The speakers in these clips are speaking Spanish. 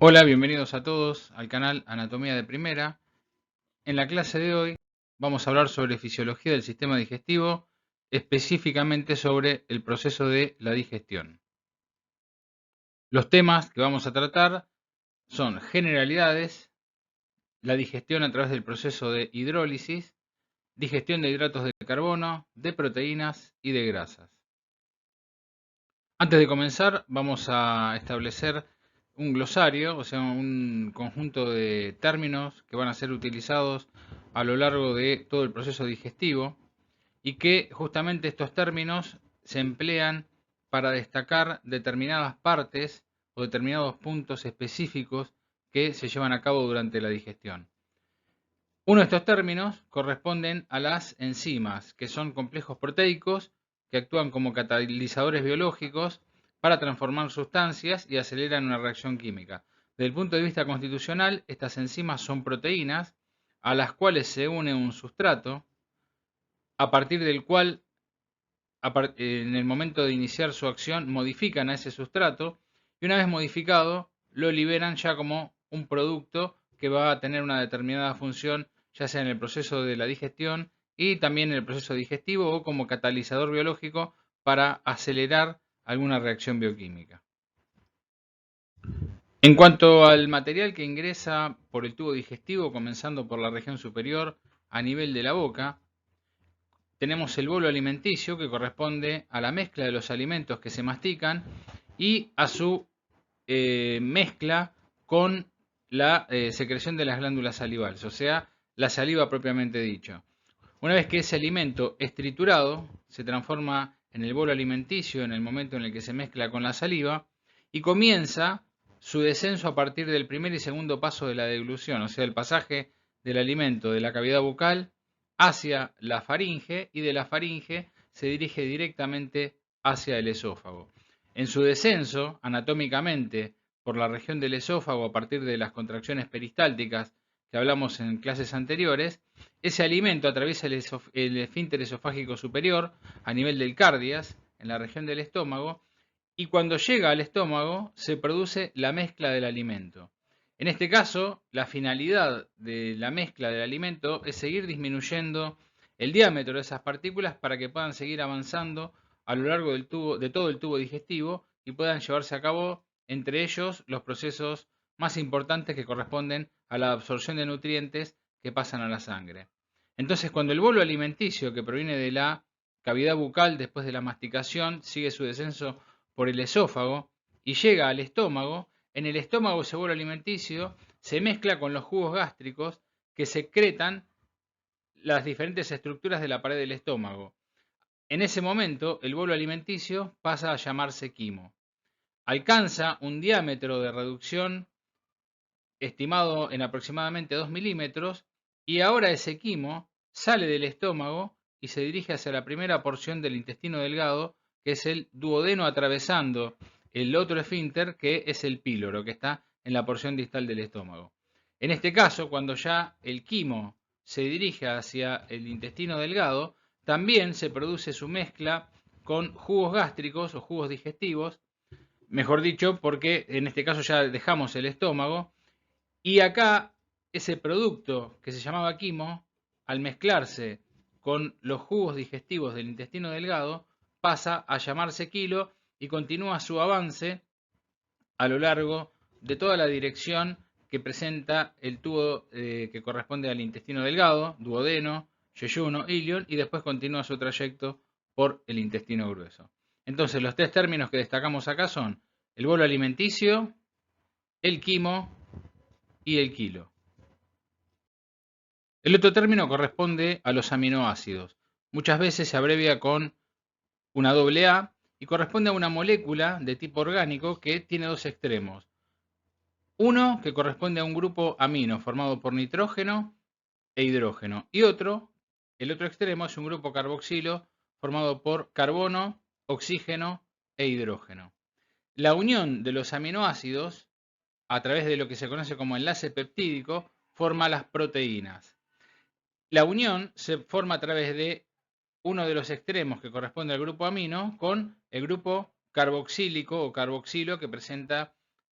Hola, bienvenidos a todos al canal Anatomía de Primera. En la clase de hoy vamos a hablar sobre fisiología del sistema digestivo, específicamente sobre el proceso de la digestión. Los temas que vamos a tratar son generalidades, la digestión a través del proceso de hidrólisis, digestión de hidratos de carbono, de proteínas y de grasas. Antes de comenzar, vamos a establecer un glosario, o sea, un conjunto de términos que van a ser utilizados a lo largo de todo el proceso digestivo y que justamente estos términos se emplean para destacar determinadas partes o determinados puntos específicos que se llevan a cabo durante la digestión. Uno de estos términos corresponden a las enzimas, que son complejos proteicos que actúan como catalizadores biológicos para transformar sustancias y aceleran una reacción química. Desde el punto de vista constitucional, estas enzimas son proteínas a las cuales se une un sustrato, a partir del cual, en el momento de iniciar su acción, modifican a ese sustrato y una vez modificado, lo liberan ya como un producto que va a tener una determinada función, ya sea en el proceso de la digestión y también en el proceso digestivo o como catalizador biológico para acelerar alguna reacción bioquímica. En cuanto al material que ingresa por el tubo digestivo, comenzando por la región superior a nivel de la boca, tenemos el bolo alimenticio, que corresponde a la mezcla de los alimentos que se mastican y a su mezcla con la secreción de las glándulas salivales, o sea, la saliva propiamente dicho. Una vez que ese alimento es triturado, se transforma en el bolo alimenticio en el momento en el que se mezcla con la saliva y comienza su descenso a partir del primer y segundo paso de la deglución, o sea, el pasaje del alimento de la cavidad bucal hacia la faringe y de la faringe se dirige directamente hacia el esófago. En su descenso, anatómicamente, por la región del esófago a partir de las contracciones peristálticas que hablamos en clases anteriores, ese alimento atraviesa el esfínter esofágico superior a nivel del cardias, en la región del estómago, y cuando llega al estómago se produce la mezcla del alimento. En este caso, la finalidad de la mezcla del alimento es seguir disminuyendo el diámetro de esas partículas para que puedan seguir avanzando a lo largo del tubo, de todo el tubo digestivo y puedan llevarse a cabo entre ellos los procesos más importantes que corresponden a la absorción de nutrientes que pasan a la sangre. Entonces, cuando el bolo alimenticio que proviene de la cavidad bucal después de la masticación sigue su descenso por el esófago y llega al estómago, en el estómago ese bolo alimenticio se mezcla con los jugos gástricos que secretan las diferentes estructuras de la pared del estómago. En ese momento, el bolo alimenticio pasa a llamarse quimo. Alcanza un diámetro de reducción estimado en aproximadamente 2 milímetros y ahora ese quimo sale del estómago y se dirige hacia la primera porción del intestino delgado, que es el duodeno, atravesando el otro esfínter, que es el píloro, que está en la porción distal del estómago. En este caso, cuando ya el quimo se dirige hacia el intestino delgado, también se produce su mezcla con jugos gástricos o jugos digestivos, mejor dicho, porque en este caso ya dejamos el estómago y acá ese producto que se llamaba quimo, al mezclarse con los jugos digestivos del intestino delgado, pasa a llamarse quilo y continúa su avance a lo largo de toda la dirección que presenta el tubo que corresponde al intestino delgado, duodeno, yeyuno, ilion, y después continúa su trayecto por el intestino grueso. Entonces, los tres términos que destacamos acá son el bolo alimenticio, el quimo y el kilo. El otro término corresponde a los aminoácidos. Muchas veces se abrevia con una doble A y corresponde a una molécula de tipo orgánico que tiene dos extremos. Uno que corresponde a un grupo amino formado por nitrógeno e hidrógeno. Y el otro extremo es un grupo carboxilo formado por carbono, oxígeno e hidrógeno. La unión de los aminoácidos, a través de lo que se conoce como enlace peptídico, forma las proteínas. La unión se forma a través de uno de los extremos que corresponde al grupo amino con el grupo carboxílico o carboxilo que presenta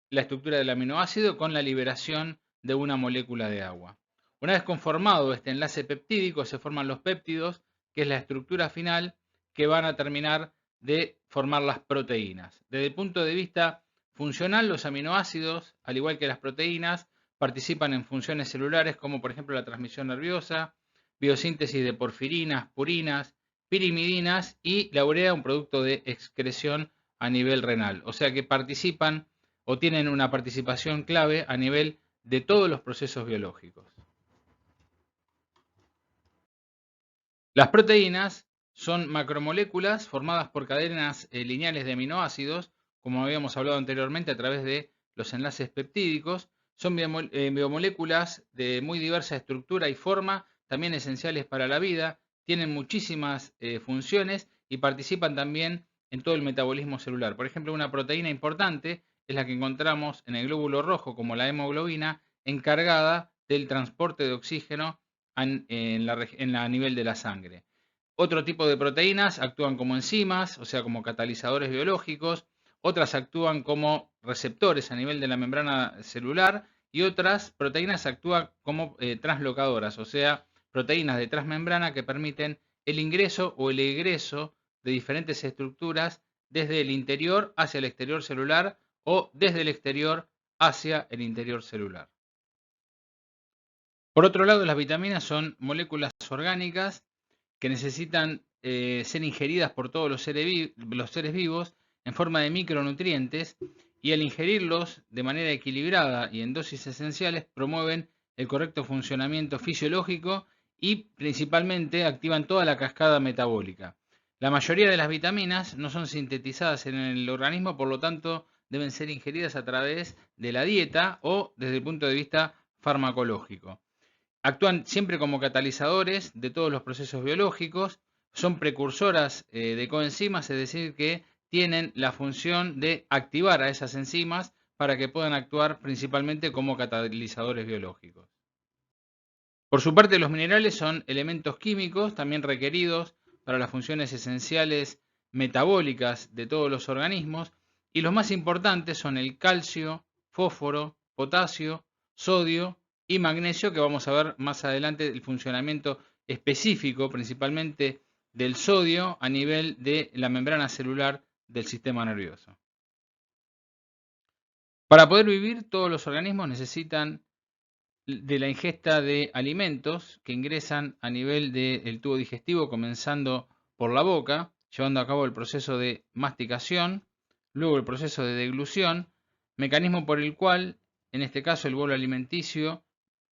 la estructura del aminoácido con la liberación de una molécula de agua. Una vez conformado este enlace peptídico, se forman los péptidos, que es la estructura final que van a terminar de formar las proteínas. Desde el punto de vista funcional, los aminoácidos, al igual que las proteínas, participan en funciones celulares como por ejemplo la transmisión nerviosa, biosíntesis de porfirinas, purinas, pirimidinas y la urea, un producto de excreción a nivel renal. O sea que participan o tienen una participación clave a nivel de todos los procesos biológicos. Las proteínas son macromoléculas formadas por cadenas lineales de aminoácidos, como habíamos hablado anteriormente a través de los enlaces peptídicos. Son biomoléculas de muy diversa estructura y forma, también esenciales para la vida, tienen muchísimas funciones y participan también en todo el metabolismo celular. Por ejemplo, una proteína importante es la que encontramos en el glóbulo rojo, como la hemoglobina, encargada del transporte de oxígeno a nivel de la sangre. Otro tipo de proteínas actúan como enzimas, o sea, como catalizadores biológicos. Otras actúan como receptores a nivel de la membrana celular y otras proteínas actúan como translocadoras, o sea, proteínas de transmembrana que permiten el ingreso o el egreso de diferentes estructuras desde el interior hacia el exterior celular o desde el exterior hacia el interior celular. Por otro lado, las vitaminas son moléculas orgánicas que necesitan ser ingeridas por todos los seres vivos en forma de micronutrientes, y al ingerirlos de manera equilibrada y en dosis esenciales promueven el correcto funcionamiento fisiológico y principalmente activan toda la cascada metabólica. La mayoría de las vitaminas no son sintetizadas en el organismo, por lo tanto deben ser ingeridas a través de la dieta o desde el punto de vista farmacológico. Actúan siempre como catalizadores de todos los procesos biológicos, son precursoras de coenzimas, es decir, que tienen la función de activar a esas enzimas para que puedan actuar principalmente como catalizadores biológicos. Por su parte, los minerales son elementos químicos también requeridos para las funciones esenciales metabólicas de todos los organismos, y los más importantes son el calcio, fósforo, potasio, sodio y magnesio, que vamos a ver más adelante el funcionamiento específico principalmente del sodio a nivel de la membrana celular del sistema nervioso. Para poder vivir, todos los organismos necesitan de la ingesta de alimentos que ingresan a nivel del tubo digestivo, comenzando por la boca, llevando a cabo el proceso de masticación, luego el proceso de deglución, mecanismo por el cual, en este caso, el bolo alimenticio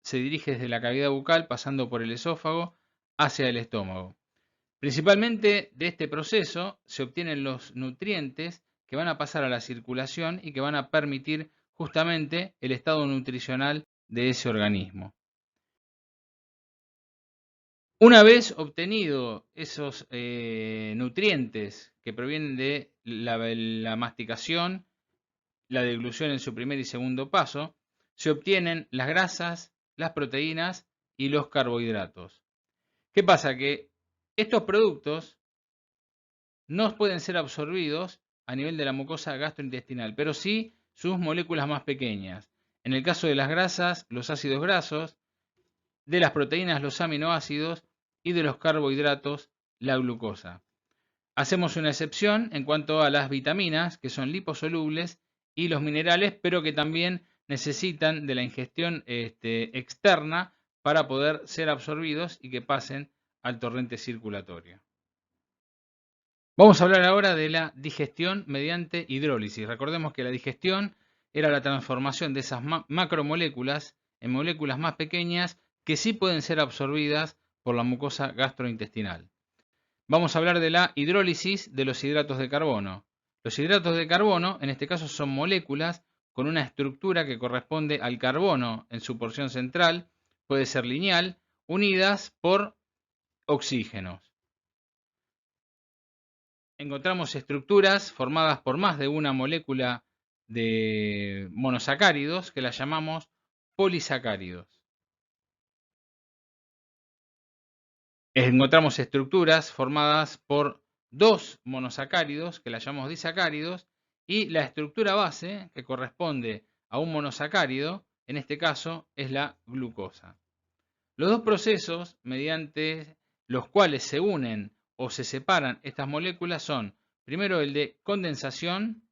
se dirige desde la cavidad bucal, pasando por el esófago, hacia el estómago. Principalmente de este proceso se obtienen los nutrientes que van a pasar a la circulación y que van a permitir justamente el estado nutricional de ese organismo. Una vez obtenido esos nutrientes que provienen de la masticación, la deglución en su primer y segundo paso, se obtienen las grasas, las proteínas y los carbohidratos. ¿Qué pasa? Que estos productos no pueden ser absorbidos a nivel de la mucosa gastrointestinal, pero sí sus moléculas más pequeñas. En el caso de las grasas, los ácidos grasos; de las proteínas, los aminoácidos; y de los carbohidratos, la glucosa. Hacemos una excepción en cuanto a las vitaminas, que son liposolubles, y los minerales, pero que también necesitan de la ingestión externa para poder ser absorbidos y que pasen al torrente circulatorio. Vamos a hablar ahora de la digestión mediante hidrólisis. Recordemos que la digestión era la transformación de esas macromoléculas en moléculas más pequeñas que sí pueden ser absorbidas por la mucosa gastrointestinal. Vamos a hablar de la hidrólisis de los hidratos de carbono. Los hidratos de carbono, en este caso, son moléculas con una estructura que corresponde al carbono en su porción central, puede ser lineal, unidas por oxígenos. Encontramos estructuras formadas por más de una molécula de monosacáridos que las llamamos polisacáridos. Encontramos estructuras formadas por dos monosacáridos que las llamamos disacáridos, y la estructura base, que corresponde a un monosacárido, en este caso es la glucosa. Los dos procesos mediante los cuales se unen o se separan estas moléculas son, primero, el de condensación.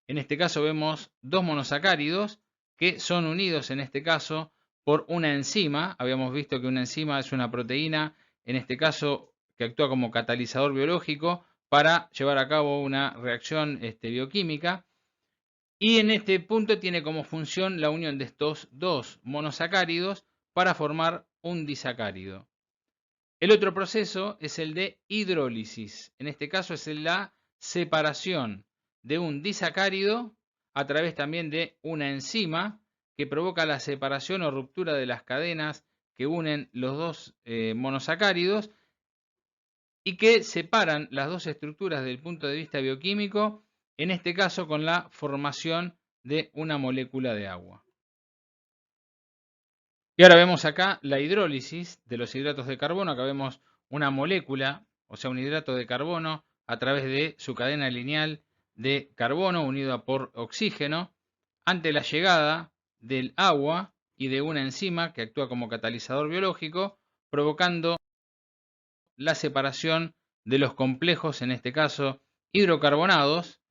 En este caso vemos dos monosacáridos que son unidos, en este caso, por una enzima. Habíamos visto que una enzima es una proteína, en este caso, que actúa como catalizador biológico para llevar a cabo una reacción bioquímica. Y en este punto tiene como función la unión de estos dos monosacáridos para formar un disacárido. El otro proceso es el de hidrólisis. En este caso es la separación de un disacárido a través también de una enzima que provoca la separación o ruptura de las cadenas que unen los dos monosacáridos y que separan las dos estructuras desde el punto de vista bioquímico, en este caso con la formación de una molécula de agua. Y ahora vemos acá la hidrólisis de los hidratos de carbono. Acá vemos una molécula, o sea, un hidrato de carbono, a través de su cadena lineal de carbono unida por oxígeno, ante la llegada del agua y de una enzima que actúa como catalizador biológico, provocando la separación de los complejos, en este caso hidrocarbonados,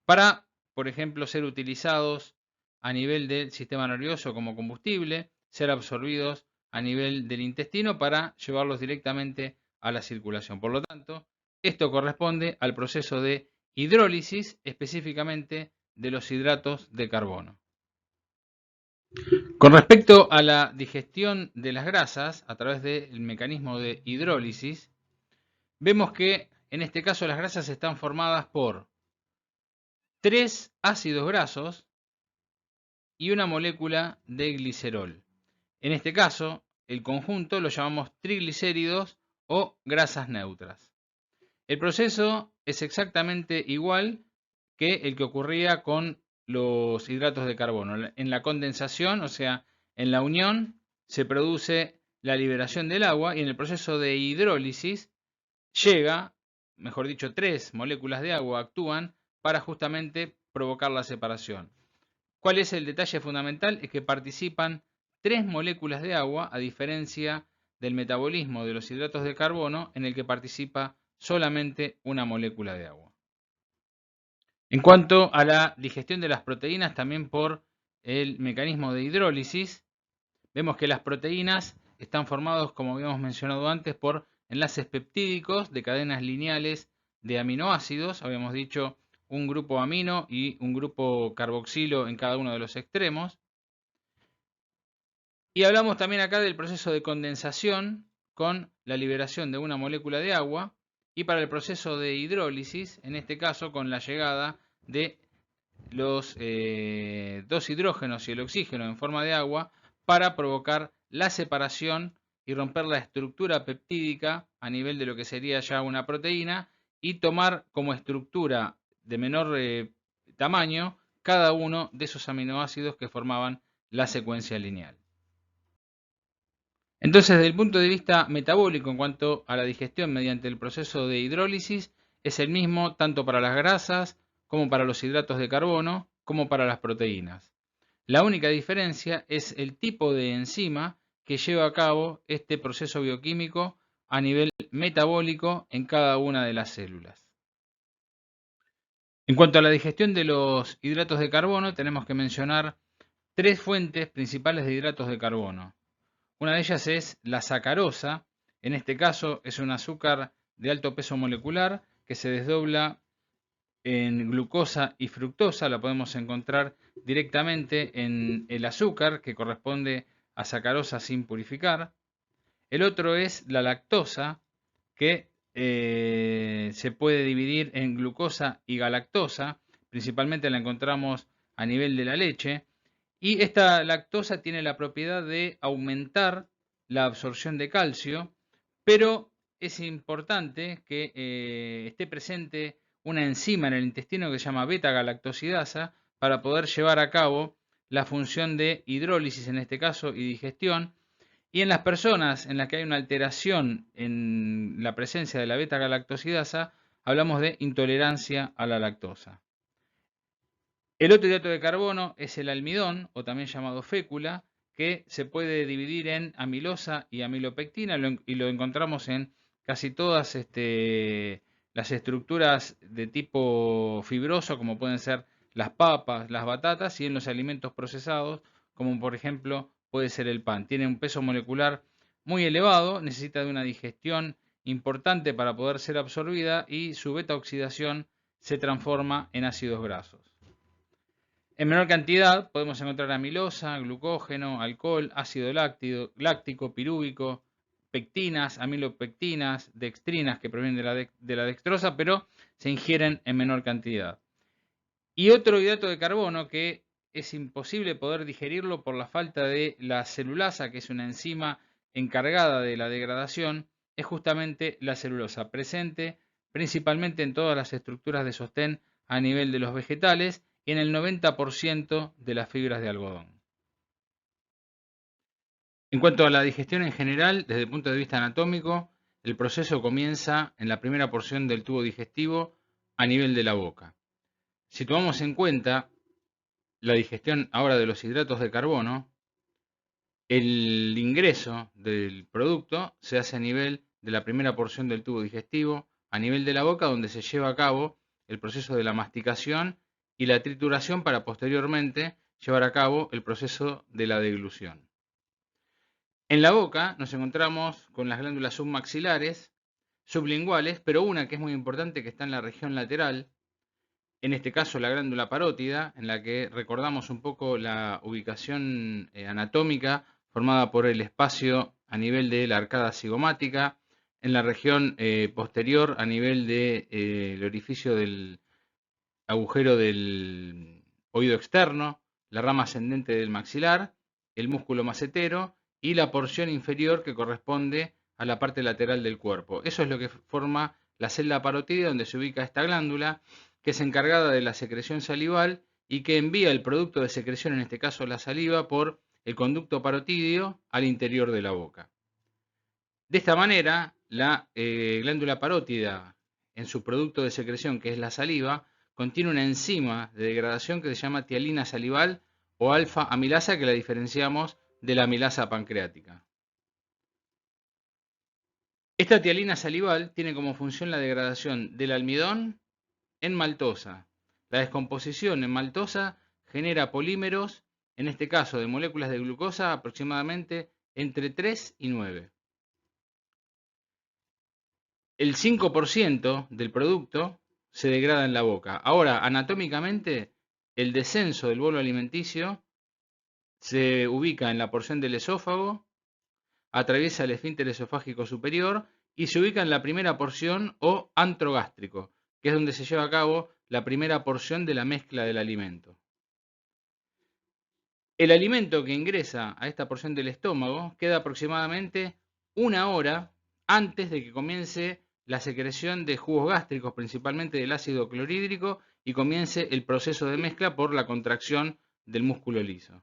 para, por ejemplo, ser utilizados a nivel del sistema nervioso como combustible, ser absorbidos a nivel del intestino para llevarlos directamente a la circulación. Por lo tanto, esto corresponde al proceso de hidrólisis, específicamente de los hidratos de carbono. Con respecto a la digestión de las grasas a través del mecanismo de hidrólisis, vemos que en este caso las grasas están formadas por 3 ácidos grasos y una molécula de glicerol. En este caso, el conjunto lo llamamos triglicéridos o grasas neutras. El proceso es exactamente igual que el que ocurría con los hidratos de carbono. En la condensación, o sea, en la unión, se produce la liberación del agua y en el proceso de hidrólisis llega, mejor dicho, 3 moléculas de agua actúan para justamente provocar la separación. ¿Cuál es el detalle fundamental? Es que participan 3 moléculas de agua, a diferencia del metabolismo de los hidratos de carbono, en el que participa solamente una molécula de agua. En cuanto a la digestión de las proteínas, también por el mecanismo de hidrólisis, vemos que las proteínas están formadas, como habíamos mencionado antes, por enlaces peptídicos de cadenas lineales de aminoácidos. Habíamos dicho un grupo amino y un grupo carboxilo en cada uno de los extremos. Y hablamos también acá del proceso de condensación con la liberación de una molécula de agua y para el proceso de hidrólisis, en este caso con la llegada de los dos hidrógenos y el oxígeno en forma de agua para provocar la separación y romper la estructura peptídica a nivel de lo que sería ya una proteína y tomar como estructura de menor tamaño cada uno de esos aminoácidos que formaban la secuencia lineal. Entonces, desde el punto de vista metabólico, en cuanto a la digestión mediante el proceso de hidrólisis, es el mismo tanto para las grasas como para los hidratos de carbono, como para las proteínas. La única diferencia es el tipo de enzima que lleva a cabo este proceso bioquímico a nivel metabólico en cada una de las células. En cuanto a la digestión de los hidratos de carbono, tenemos que mencionar 3 fuentes principales de hidratos de carbono. Una de ellas es la sacarosa. En este caso es un azúcar de alto peso molecular que se desdobla en glucosa y fructosa. La podemos encontrar directamente en el azúcar, que corresponde a sacarosa sin purificar. El otro es la lactosa, que se puede dividir en glucosa y galactosa. Principalmente la encontramos a nivel de la leche. Y esta lactosa tiene la propiedad de aumentar la absorción de calcio, pero es importante que esté presente una enzima en el intestino que se llama beta-galactosidasa para poder llevar a cabo la función de hidrólisis en este caso y digestión. Y en las personas en las que hay una alteración en la presencia de la beta-galactosidasa, hablamos de intolerancia a la lactosa. El otro hidrato de carbono es el almidón, o también llamado fécula, que se puede dividir en amilosa y amilopectina y lo encontramos en casi todas las estructuras de tipo fibroso, como pueden ser las papas, las batatas, y en los alimentos procesados, como por ejemplo puede ser el pan. Tiene un peso molecular muy elevado, necesita de una digestión importante para poder ser absorbida y su beta oxidación se transforma en ácidos grasos. En menor cantidad podemos encontrar amilosa, glucógeno, alcohol, ácido láctico, pirúvico, pectinas, amilopectinas, dextrinas que provienen de la dextrosa, pero se ingieren en menor cantidad. Y otro hidrato de carbono que es imposible poder digerirlo por la falta de la celulasa, que es una enzima encargada de la degradación, es justamente la celulosa, presente principalmente en todas las estructuras de sostén a nivel de los vegetales y en el 90% de las fibras de algodón. En cuanto a la digestión en general, desde el punto de vista anatómico, el proceso comienza en la primera porción del tubo digestivo a nivel de la boca. Si tomamos en cuenta la digestión ahora de los hidratos de carbono, el ingreso del producto se hace a nivel de la primera porción del tubo digestivo, a nivel de la boca, donde se lleva a cabo el proceso de la masticación y la trituración para posteriormente llevar a cabo el proceso de la deglución. En la boca nos encontramos con las glándulas submaxilares, sublinguales, pero una que es muy importante que está en la región lateral, en este caso la glándula parótida, en la que recordamos un poco la ubicación anatómica formada por el espacio a nivel de la arcada cigomática, en la región posterior a nivel del orificio del agujero del oído externo, la rama ascendente del maxilar, el músculo macetero y la porción inferior que corresponde a la parte lateral del cuerpo. Eso es lo que forma la celda parótida, donde se ubica esta glándula, que es encargada de la secreción salival y que envía el producto de secreción, en este caso la saliva, por el conducto parotídeo al interior de la boca. De esta manera, la glándula parótida, en su producto de secreción, que es la saliva, contiene una enzima de degradación que se llama tialina salival o alfa amilasa, que la diferenciamos de la amilasa pancreática. Esta tialina salival tiene como función la degradación del almidón en maltosa. La descomposición en maltosa genera polímeros, en este caso de moléculas de glucosa, aproximadamente entre 3 y 9. El 5% del producto se degrada en la boca. Ahora, anatómicamente, el descenso del bolo alimenticio se ubica en la porción del esófago, atraviesa el esfínter esofágico superior y se ubica en la primera porción o antro gástrico, que es donde se lleva a cabo la primera porción de la mezcla del alimento. El alimento que ingresa a esta porción del estómago queda aproximadamente una hora antes de que comience la secreción de jugos gástricos, principalmente del ácido clorhídrico, y comience el proceso de mezcla por la contracción del músculo liso.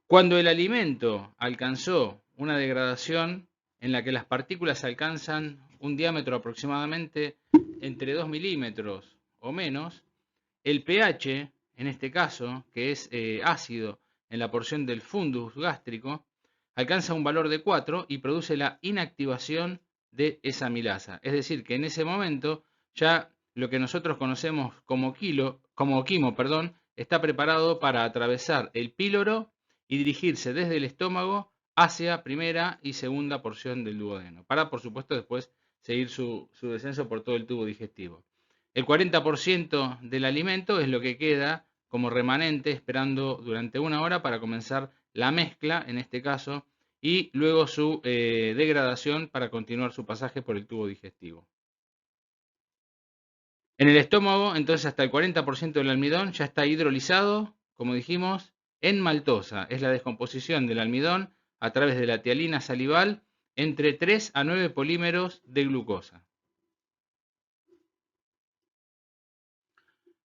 Cuando el alimento alcanzó una degradación en la que las partículas alcanzan un diámetro aproximadamente entre 2 milímetros o menos, el pH, en este caso, que es ácido en la porción del fundus gástrico, alcanza un valor de 4 y produce la inactivación de esa amilasa. Es decir, que en ese momento ya lo que nosotros conocemos como quimo, está preparado para atravesar el píloro y dirigirse desde el estómago hacia primera y segunda porción del duodeno, para por supuesto después seguir su descenso por todo el tubo digestivo. El 40% del alimento es lo que queda como remanente esperando durante una hora para comenzar la mezcla, en este caso, y luego su degradación para continuar su pasaje por el tubo digestivo. En el estómago, entonces, hasta el 40% del almidón ya está hidrolizado, como dijimos, en maltosa. Es la descomposición del almidón a través de la tialina salival entre 3 a 9 polímeros de glucosa.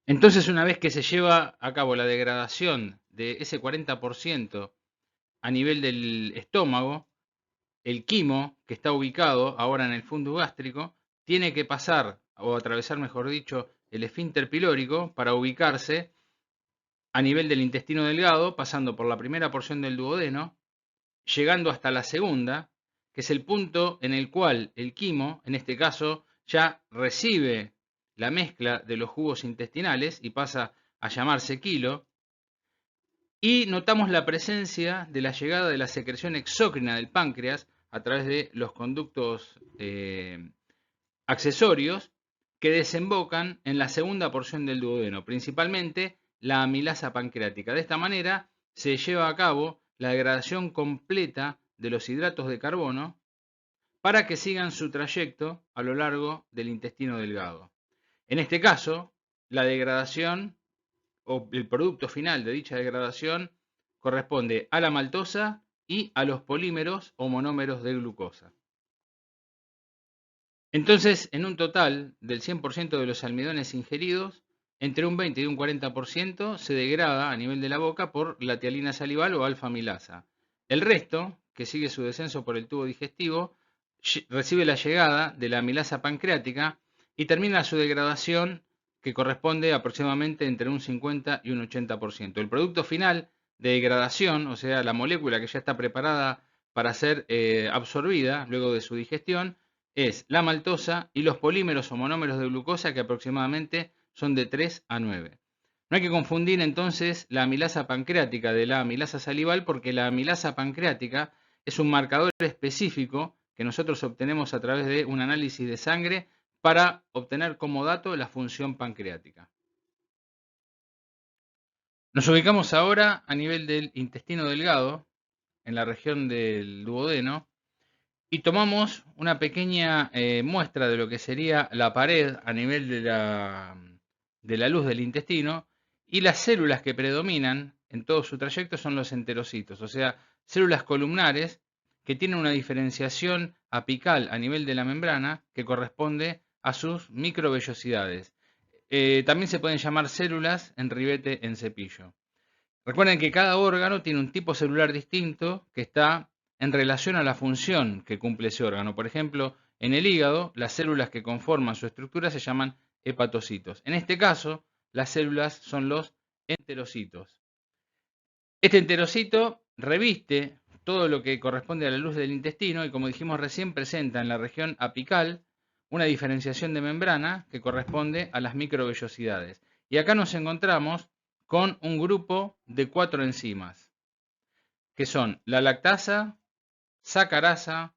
Entonces, una vez que se lleva a cabo la degradación de ese 40% a nivel del estómago, el quimo, que está ubicado ahora en el fundus gástrico, tiene que pasar, o atravesar, mejor dicho, el esfínter pilórico para ubicarse a nivel del intestino delgado, pasando por la primera porción del duodeno, llegando hasta la segunda, que es el punto en el cual el quimo, en este caso, ya recibe la mezcla de los jugos intestinales y pasa a llamarse quilo, y notamos la presencia de la llegada de la secreción exócrina del páncreas a través de los conductos accesorios que desembocan en la segunda porción del duodeno, principalmente la amilasa pancreática. De esta manera se lleva a cabo la degradación completa de los hidratos de carbono para que sigan su trayecto a lo largo del intestino delgado. En este caso, la degradación o el producto final de dicha degradación corresponde a la maltosa y a los polímeros o monómeros de glucosa. Entonces, en un total del 100% de los almidones ingeridos, entre un 20 y un 40% se degrada a nivel de la boca por la tialina salival o alfa-amilasa. El resto, que sigue su descenso por el tubo digestivo, recibe la llegada de la amilasa pancreática y termina su degradación, que corresponde aproximadamente entre un 50 y un 80%. El producto final de degradación, o sea, la molécula que ya está preparada para ser absorbida luego de su digestión, es la maltosa y los polímeros o monómeros de glucosa, que aproximadamente son de 3 a 9. No hay que confundir entonces la amilasa pancreática de la amilasa salival, porque la amilasa pancreática es un marcador específico que nosotros obtenemos a través de un análisis de sangre para obtener como dato la función pancreática. Nos ubicamos ahora a nivel del intestino delgado, en la región del duodeno, y tomamos una pequeña muestra de lo que sería la pared a nivel de la luz del intestino, y las células que predominan en todo su trayecto son los enterocitos, o sea, células columnares que tienen una diferenciación apical a nivel de la membrana que corresponde a sus microvellosidades. También se pueden llamar células en ribete en cepillo. Recuerden que cada órgano tiene un tipo celular distinto que está en relación a la función que cumple ese órgano. Por ejemplo, en el hígado, las células que conforman su estructura se llaman hepatocitos. En este caso, las células son los enterocitos. Este enterocito reviste todo lo que corresponde a la luz del intestino y, como dijimos recién, presenta en la región apical una diferenciación de membrana que corresponde a las microvellosidades. Y acá nos encontramos con un grupo de 4 enzimas, que son la lactasa, sacarasa,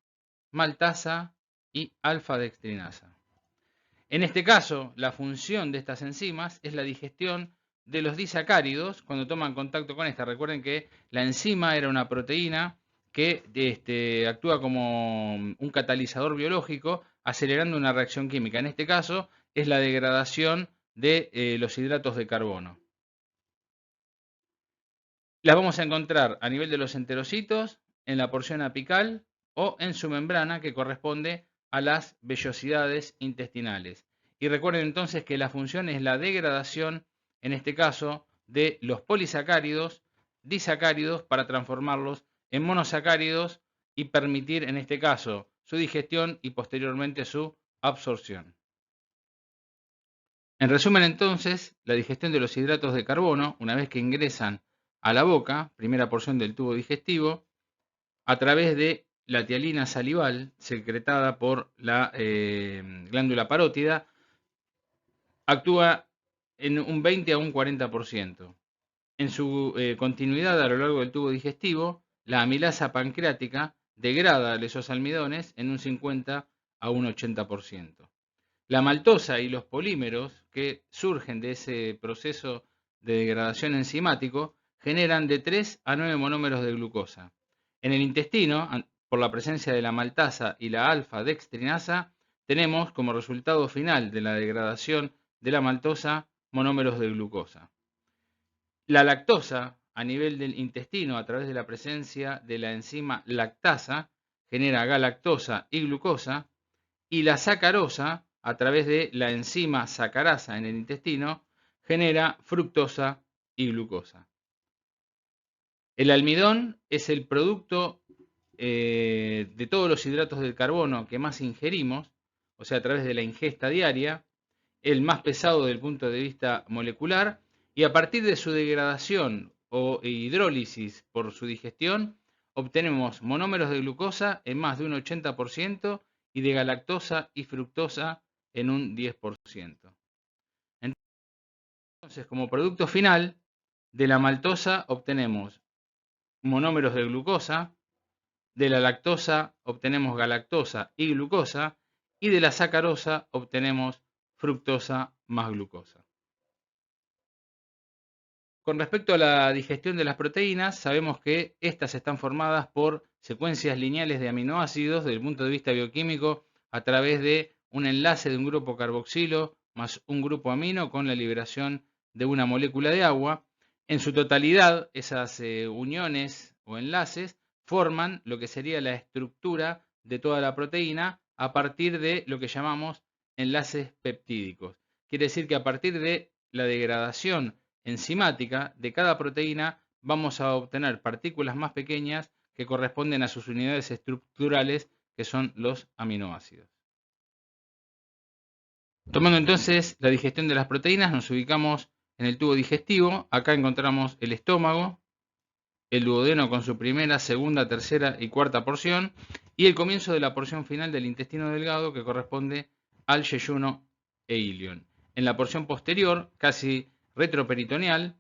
maltasa y alfa-dextrinasa. En este caso, la función de estas enzimas es la digestión de los disacáridos cuando toman contacto con esta. Recuerden que la enzima era una proteína que actúa como un catalizador biológico, acelerando una reacción química. En este caso, es la degradación de los hidratos de carbono. Las vamos a encontrar a nivel de los enterocitos, en la porción apical o en su membrana, que corresponde a las vellosidades intestinales. Y recuerden entonces que la función es la degradación, en este caso, de los polisacáridos, disacáridos, para transformarlos en monosacáridos y permitir, en este caso, su digestión y posteriormente su absorción. En resumen, entonces, la digestión de los hidratos de carbono, una vez que ingresan a la boca, primera porción del tubo digestivo, a través de la tialina salival secretada por la glándula parótida, actúa en un 20 a un 40%. En su continuidad a lo largo del tubo digestivo, la amilasa pancreática degrada esos almidones en un 50 a un 80%. La maltosa y los polímeros que surgen de ese proceso de degradación enzimático generan de 3 a 9 monómeros de glucosa. En el intestino, por la presencia de la maltasa y la alfa-dextrinasa, tenemos como resultado final de la degradación de la maltosa monómeros de glucosa. La lactosa, a nivel del intestino, a través de la presencia de la enzima lactasa, genera galactosa y glucosa, y la sacarosa, a través de la enzima sacarasa en el intestino, genera fructosa y glucosa. El almidón es el producto de todos los hidratos de carbono que más ingerimos, o sea, a través de la ingesta diaria, el más pesado desde el punto de vista molecular Y a partir de su degradación o hidrólisis por su digestión, obtenemos monómeros de glucosa en más de un 80% y de galactosa y fructosa en un 10%. Entonces, como producto final de la maltosa obtenemos monómeros de glucosa, de la lactosa obtenemos galactosa y glucosa, y de la sacarosa obtenemos fructosa más glucosa. Con respecto a la digestión de las proteínas, sabemos que estas están formadas por secuencias lineales de aminoácidos desde el punto de vista bioquímico a través de un enlace de un grupo carboxilo más un grupo amino con la liberación de una molécula de agua. En su totalidad, esas uniones o enlaces forman lo que sería la estructura de toda la proteína a partir de lo que llamamos enlaces peptídicos. Quiere decir que a partir de la degradación enzimática de cada proteína vamos a obtener partículas más pequeñas que corresponden a sus unidades estructurales, que son los aminoácidos. Tomando entonces la digestión de las proteínas, nos ubicamos en el tubo digestivo. Acá encontramos el estómago, el duodeno con su primera, segunda, tercera y cuarta porción, y el comienzo de la porción final del intestino delgado, que corresponde al yeyuno e ilion. En la porción posterior, casi retroperitoneal,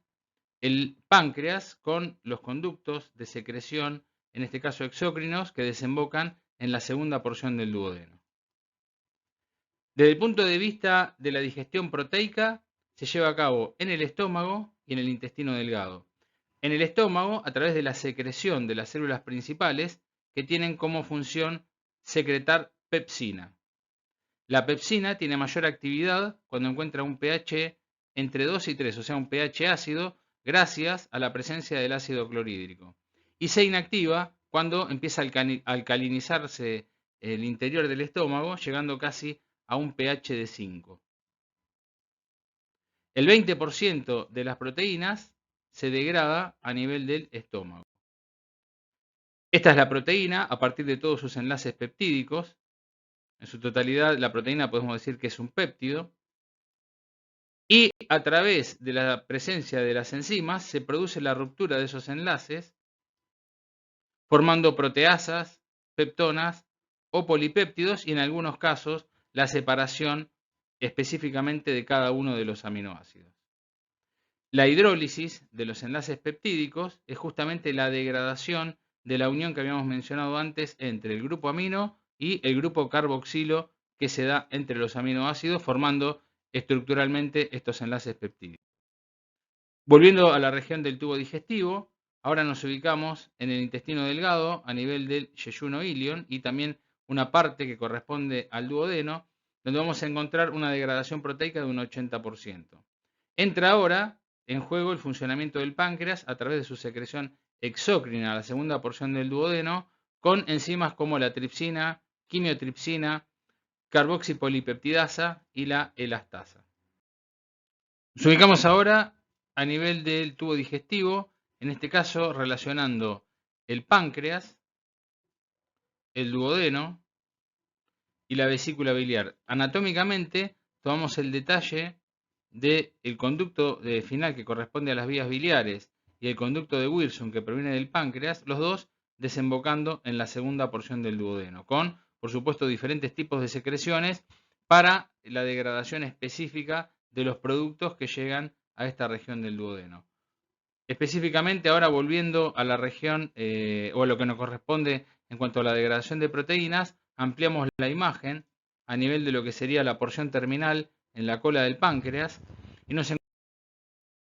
el páncreas con los conductos de secreción, en este caso exócrinos, que desembocan en la segunda porción del duodeno. Desde el punto de vista de la digestión proteica, se lleva a cabo en el estómago y en el intestino delgado. En el estómago, a través de la secreción de las células principales, que tienen como función secretar pepsina. La pepsina tiene mayor actividad cuando encuentra un pH entre 2 y 3, o sea, un pH ácido, gracias a la presencia del ácido clorhídrico. Y se inactiva cuando empieza a alcalinizarse el interior del estómago, llegando casi a un pH de 5. El 20% de las proteínas se degrada a nivel del estómago. Esta es la proteína a partir de todos sus enlaces peptídicos. En su totalidad, la proteína podemos decir que es un péptido. Y a través de la presencia de las enzimas se produce la ruptura de esos enlaces, formando proteasas, peptonas o polipéptidos y en algunos casos la separación específicamente de cada uno de los aminoácidos. La hidrólisis de los enlaces peptídicos es justamente la degradación de la unión que habíamos mencionado antes entre el grupo amino y el grupo carboxilo que se da entre los aminoácidos formando estructuralmente estos enlaces peptídicos. Volviendo a la región del tubo digestivo, ahora nos ubicamos en el intestino delgado a nivel del yeyuno ilion y también una parte que corresponde al duodeno, donde vamos a encontrar una degradación proteica de un 80%. Entra ahora en juego el funcionamiento del páncreas a través de su secreción exócrina, la segunda porción del duodeno, con enzimas como la tripsina, quimiotripsina, carboxipolipeptidasa y la elastasa. Nos ubicamos ahora a nivel del tubo digestivo, en este caso relacionando el páncreas, el duodeno y la vesícula biliar. Anatómicamente tomamos el detalle del conducto final que corresponde a las vías biliares y el conducto de Wilson que proviene del páncreas, los dos desembocando en la segunda porción del duodeno, con, por supuesto, diferentes tipos de secreciones para la degradación específica de los productos que llegan a esta región del duodeno. Específicamente, ahora volviendo a la región o a lo que nos corresponde en cuanto a la degradación de proteínas, ampliamos la imagen a nivel de lo que sería la porción terminal en la cola del páncreas y nos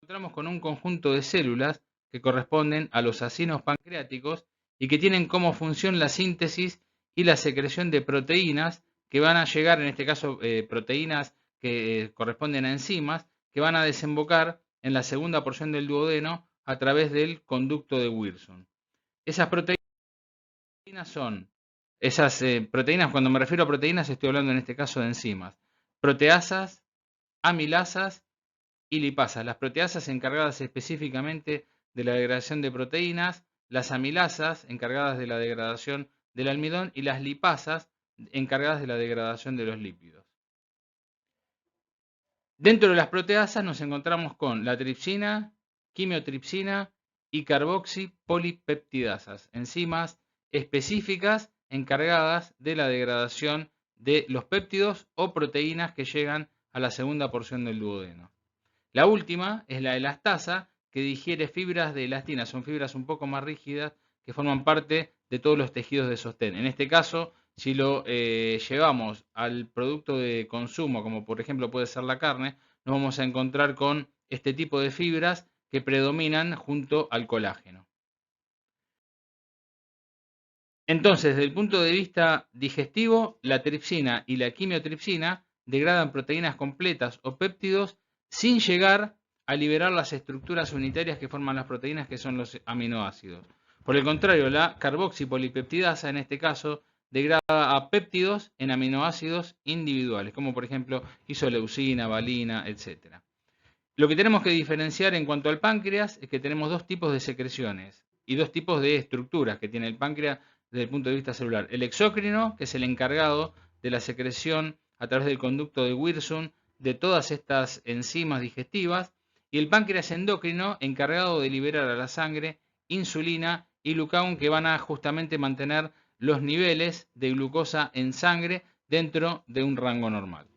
encontramos con un conjunto de células que corresponden a los acinos pancreáticos y que tienen como función la síntesis y la secreción de proteínas que van a llegar, en este caso proteínas que corresponden a enzimas, que van a desembocar en la segunda porción del duodeno a través del conducto de Wilson. Esas proteínas son, proteínas, cuando me refiero a proteínas estoy hablando en este caso de enzimas, proteasas, amilasas y lipasas. Las proteasas encargadas específicamente de la degradación de proteínas, las amilasas encargadas de la degradación del almidón y las lipasas encargadas de la degradación de los lípidos. Dentro de las proteasas nos encontramos con la tripsina, quimiotripsina y carboxipolipeptidasas, enzimas específicas encargadas de la degradación de los péptidos o proteínas que llegan a la segunda porción del duodeno. La última es la elastasa, que digiere fibras de elastina, son fibras un poco más rígidas que forman parte de todos los tejidos de sostén. En este caso, si lo llevamos al producto de consumo, como por ejemplo puede ser la carne, nos vamos a encontrar con este tipo de fibras que predominan junto al colágeno. Entonces, desde el punto de vista digestivo, la tripsina y la quimiotripsina degradan proteínas completas o péptidos sin llegar a liberar las estructuras unitarias que forman las proteínas, que son los aminoácidos. Por el contrario, la carboxipolipeptidasa, en este caso, degrada a péptidos en aminoácidos individuales, como por ejemplo isoleucina, valina, etc. Lo que tenemos que diferenciar en cuanto al páncreas es que tenemos dos tipos de secreciones y dos tipos de estructuras que tiene el páncreas desde el punto de vista celular. El exócrino, que es el encargado de la secreción a través del conducto de Wirsung de todas estas enzimas digestivas, y el páncreas endocrino, encargado de liberar a la sangre insulina y glucagón, que van a justamente mantener los niveles de glucosa en sangre dentro de un rango normal.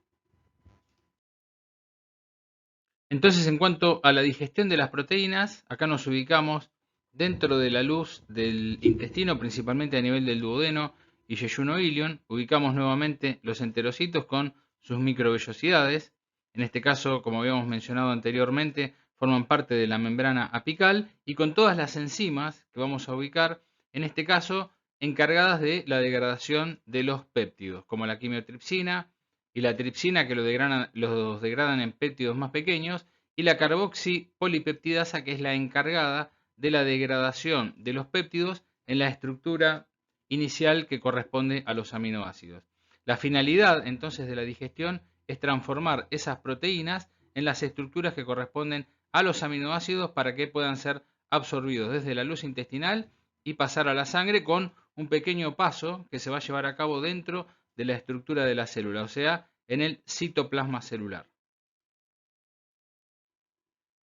Entonces, en cuanto a la digestión de las proteínas, acá nos ubicamos dentro de la luz del intestino, principalmente a nivel del duodeno y yeyuno ilion. Ubicamos nuevamente los enterocitos con sus microvellosidades. En este caso, como habíamos mencionado anteriormente, forman parte de la membrana apical y con todas las enzimas que vamos a ubicar, en este caso, encargadas de la degradación de los péptidos, como la quimiotripsina y la tripsina, que los degradan en péptidos más pequeños, y la carboxipolipeptidasa, que es la encargada de la degradación de los péptidos en la estructura inicial que corresponde a los aminoácidos. La finalidad entonces de la digestión es transformar esas proteínas en las estructuras que corresponden a los aminoácidos para que puedan ser absorbidos desde la luz intestinal y pasar a la sangre con un pequeño paso que se va a llevar a cabo dentro de la estructura de la célula, o sea, en el citoplasma celular.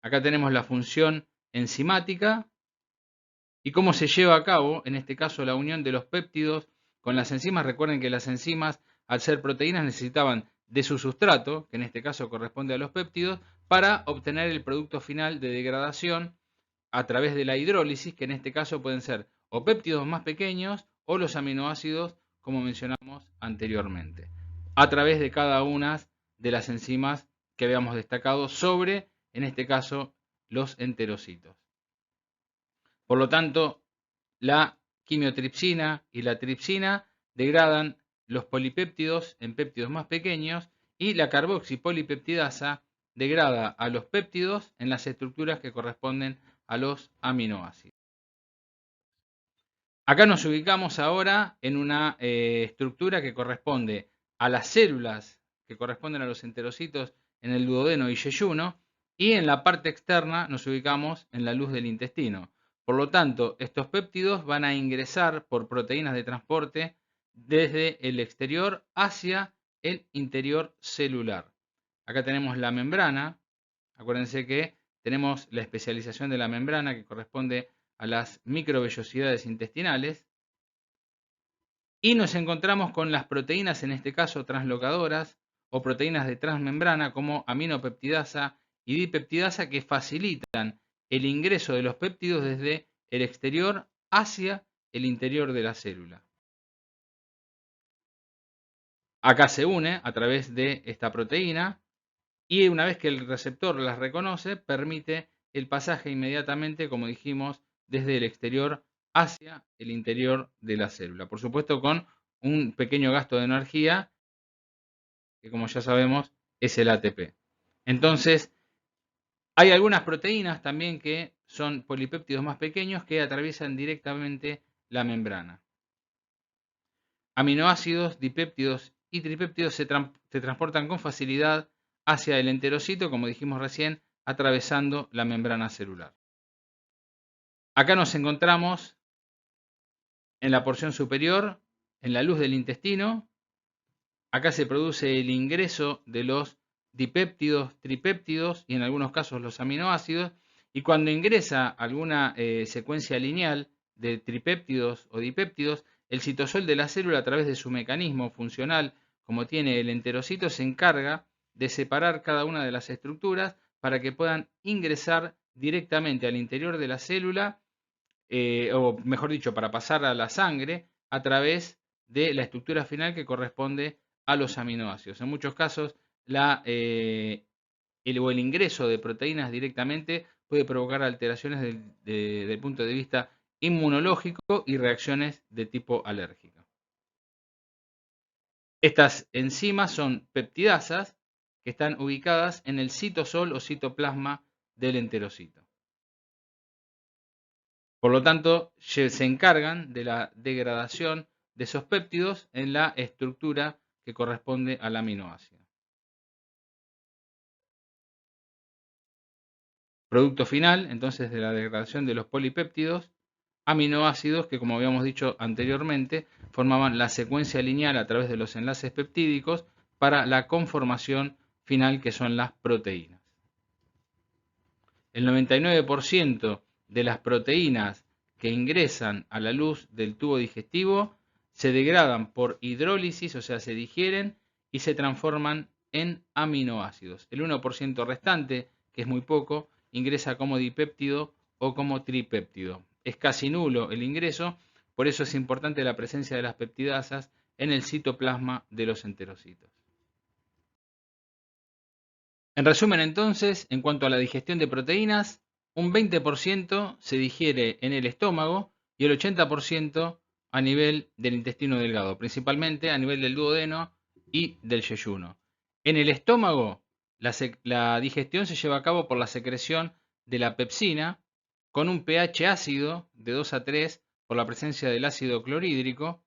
Acá tenemos la función enzimática y cómo se lleva a cabo, en este caso, la unión de los péptidos con las enzimas. Recuerden que las enzimas, al ser proteínas, necesitaban de su sustrato, que en este caso corresponde a los péptidos, para obtener el producto final de degradación a través de la hidrólisis, que en este caso pueden ser o péptidos más pequeños o los aminoácidos, como mencionamos anteriormente, a través de cada una de las enzimas que habíamos destacado sobre, en este caso, los enterocitos. Por lo tanto, la quimiotripsina y la tripsina degradan los polipéptidos en péptidos más pequeños y la carboxipolipeptidasa degrada a los péptidos en las estructuras que corresponden a los aminoácidos. Acá nos ubicamos ahora en una estructura que corresponde a las células que corresponden a los enterocitos en el duodeno y yeyuno, y en la parte externa nos ubicamos en la luz del intestino. Por lo tanto, estos péptidos van a ingresar por proteínas de transporte desde el exterior hacia el interior celular. Acá tenemos la membrana. Acuérdense que tenemos la especialización de la membrana que corresponde a las microvellosidades intestinales. Y nos encontramos con las proteínas, en este caso translocadoras, o proteínas de transmembrana como aminopeptidasa y dipeptidasa, que facilitan el ingreso de los péptidos desde el exterior hacia el interior de la célula. Acá se une a través de esta proteína y una vez que el receptor las reconoce, permite el pasaje inmediatamente, como dijimos, desde el exterior hacia el interior de la célula. Por supuesto, con un pequeño gasto de energía, que como ya sabemos es el ATP. Entonces, hay algunas proteínas también que son polipéptidos más pequeños que atraviesan directamente la membrana. Aminoácidos, dipéptidos y tripéptidos se transportan con facilidad hacia el enterocito, como dijimos recién, atravesando la membrana celular. Acá nos encontramos en la porción superior, en la luz del intestino. Acá se produce el ingreso de los dipéptidos, tripéptidos y en algunos casos los aminoácidos. Y cuando ingresa alguna secuencia lineal de tripéptidos o dipéptidos, el citosol de la célula, a través de su mecanismo funcional, como tiene el enterocito, se encarga de separar cada una de las estructuras para que puedan ingresar directamente al interior de la célula, o mejor dicho, para pasar a la sangre a través de la estructura final que corresponde a los aminoácidos. En muchos casos, el ingreso de proteínas directamente puede provocar alteraciones del punto de vista inmunológico y reacciones de tipo alérgico. Estas enzimas son peptidasas que están ubicadas en el citosol o citoplasma del enterocito. Por lo tanto, se encargan de la degradación de esos péptidos en la estructura que corresponde al aminoácido. Producto final, entonces, de la degradación de los polipéptidos, aminoácidos que, como habíamos dicho anteriormente, formaban la secuencia lineal a través de los enlaces peptídicos para la conformación final, que son las proteínas. El 99% de las proteínas que ingresan a la luz del tubo digestivo se degradan por hidrólisis, o sea, se digieren y se transforman en aminoácidos. El 1% restante, que es muy poco, ingresa como dipéptido o como tripéptido. Es casi nulo el ingreso, por eso es importante la presencia de las peptidasas en el citoplasma de los enterocitos. En resumen, entonces, en cuanto a la digestión de proteínas, un 20% se digiere en el estómago y el 80% a nivel del intestino delgado, principalmente a nivel del duodeno y del yeyuno. En el estómago, la digestión se lleva a cabo por la secreción de la pepsina con un pH ácido de 2 a 3 por la presencia del ácido clorhídrico.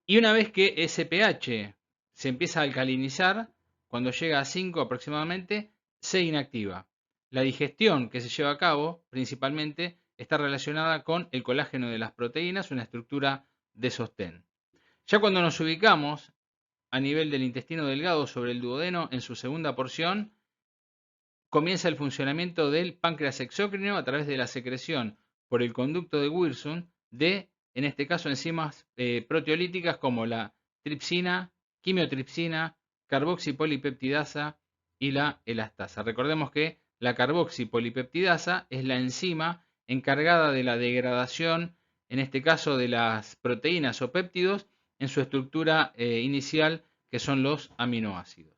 Y una vez que ese pH se empieza a alcalinizar, cuando llega a 5 aproximadamente, se inactiva. La digestión que se lleva a cabo principalmente está relacionada con el colágeno de las proteínas, una estructura de sostén. Ya cuando nos ubicamos a nivel del intestino delgado sobre el duodeno en su segunda porción, comienza el funcionamiento del páncreas exócrino a través de la secreción por el conducto de Wilson de, en este caso, enzimas proteolíticas como la tripsina, quimiotripsina, carboxipolipeptidasa y la elastasa. Recordemos que la carboxipolipeptidasa es la enzima encargada de la degradación, en este caso, de las proteínas o péptidos en su estructura inicial, que son los aminoácidos.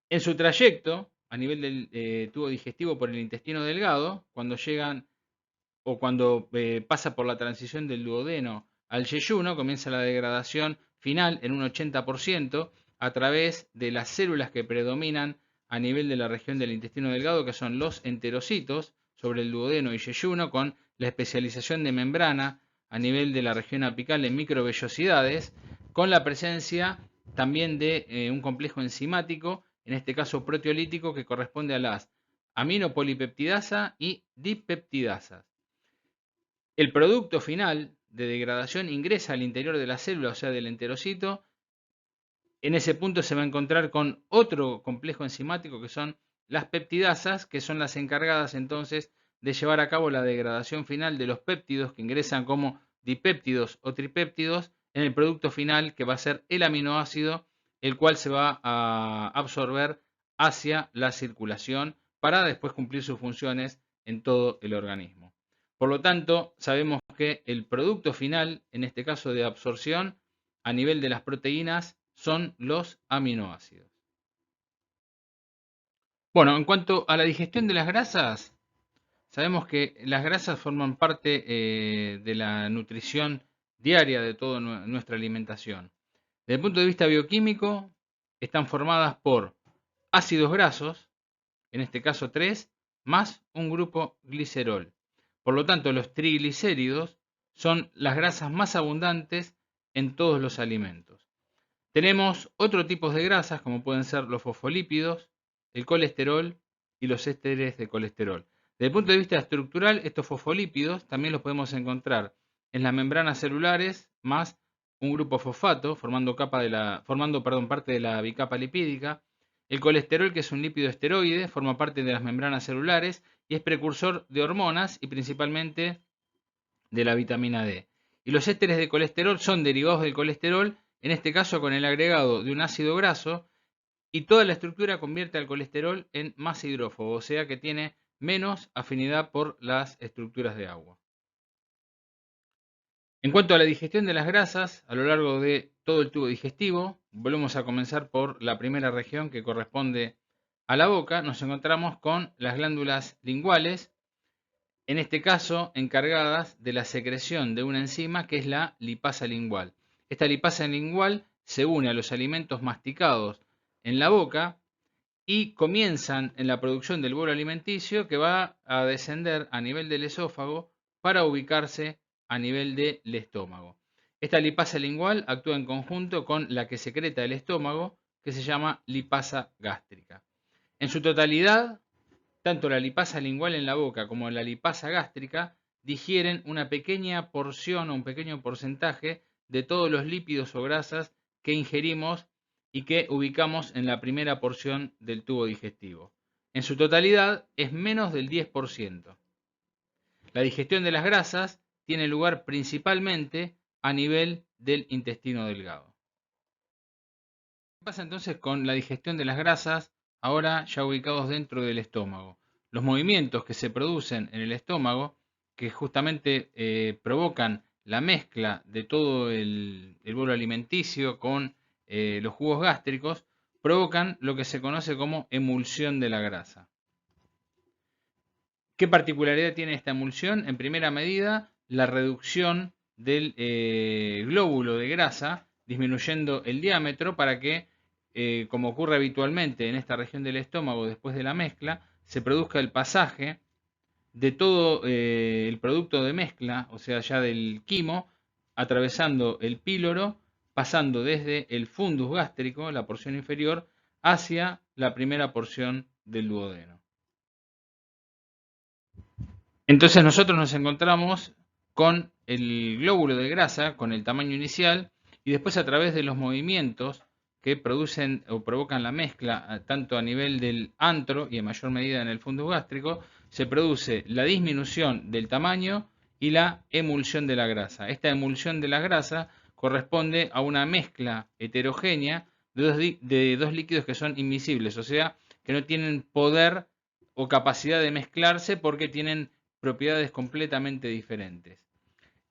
En su trayecto, a nivel del tubo digestivo por el intestino delgado, cuando llegan o cuando pasa por la transición del duodeno al yeyuno, comienza la degradación final en un 80% a través de las células que predominan a nivel de la región del intestino delgado, que son los enterocitos sobre el duodeno y yeyuno, con la especialización de membrana a nivel de la región apical en microvellosidades, con la presencia también de un complejo enzimático, en este caso proteolítico, que corresponde a las aminopolipeptidasa y dipeptidasas. El producto final de degradación ingresa al interior de la célula, o sea, del enterocito. En ese punto se va a encontrar con otro complejo enzimático, que son las peptidasas, que son las encargadas entonces de llevar a cabo la degradación final de los péptidos que ingresan como dipéptidos o tripéptidos en el producto final, que va a ser el aminoácido, el cual se va a absorber hacia la circulación para después cumplir sus funciones en todo el organismo. Por lo tanto, sabemos que el producto final, en este caso de absorción, a nivel de las proteínas, son los aminoácidos. Bueno, en cuanto a la digestión de las grasas, sabemos que las grasas forman parte de la nutrición diaria de toda nuestra alimentación. Desde el punto de vista bioquímico, están formadas por ácidos grasos, en este caso 3, más un grupo glicerol. Por lo tanto, los triglicéridos son las grasas más abundantes en todos los alimentos. Tenemos otro tipo de grasas, como pueden ser los fosfolípidos, el colesterol y los ésteres de colesterol. Desde el punto de vista estructural, estos fosfolípidos también los podemos encontrar en las membranas celulares, más un grupo fosfato, formando parte de la bicapa lipídica, El colesterol, que es un lípido esteroide, forma parte de las membranas celulares y es precursor de hormonas y principalmente de la vitamina D. Y los ésteres de colesterol son derivados del colesterol, en este caso con el agregado de un ácido graso, y toda la estructura convierte al colesterol en más hidrófobo, o sea que tiene menos afinidad por las estructuras de agua. En cuanto a la digestión de las grasas, a lo largo de todo el tubo digestivo, volvemos a comenzar por la primera región que corresponde a la boca. Nos encontramos con las glándulas linguales, en este caso encargadas de la secreción de una enzima que es la lipasa lingual. Esta lipasa lingual se une a los alimentos masticados en la boca y comienzan en la producción del bolo alimenticio que va a descender a nivel del esófago para ubicarse a nivel del estómago. Esta lipasa lingual actúa en conjunto con la que secreta el estómago, que se llama lipasa gástrica. En su totalidad, tanto la lipasa lingual en la boca como la lipasa gástrica digieren una pequeña porción o un pequeño porcentaje de todos los lípidos o grasas que ingerimos y que ubicamos en la primera porción del tubo digestivo. En su totalidad es menos del 10%. La digestión de las grasas tiene lugar principalmente a nivel del intestino delgado. ¿Qué pasa entonces con la digestión de las grasas ahora ya ubicados dentro del estómago? Los movimientos que se producen en el estómago, que justamente provocan la mezcla de todo el bolo alimenticio con los jugos gástricos, provocan lo que se conoce como emulsión de la grasa. ¿Qué particularidad tiene esta emulsión? En primera medida, la reducción del glóbulo de grasa, disminuyendo el diámetro para que, como ocurre habitualmente en esta región del estómago después de la mezcla, se produzca el pasaje de todo el producto de mezcla, o sea, ya del quimo, atravesando el píloro, pasando desde el fundus gástrico, la porción inferior, hacia la primera porción del duodeno. Entonces nosotros nos encontramos con el glóbulo de grasa, con el tamaño inicial, y después a través de los movimientos que producen o provocan la mezcla, tanto a nivel del antro y en mayor medida en el fundus gástrico, se produce la disminución del tamaño y la emulsión de la grasa. Esta emulsión de la grasa corresponde a una mezcla heterogénea de dos líquidos que son invisibles, o sea, que no tienen poder o capacidad de mezclarse porque tienen propiedades completamente diferentes.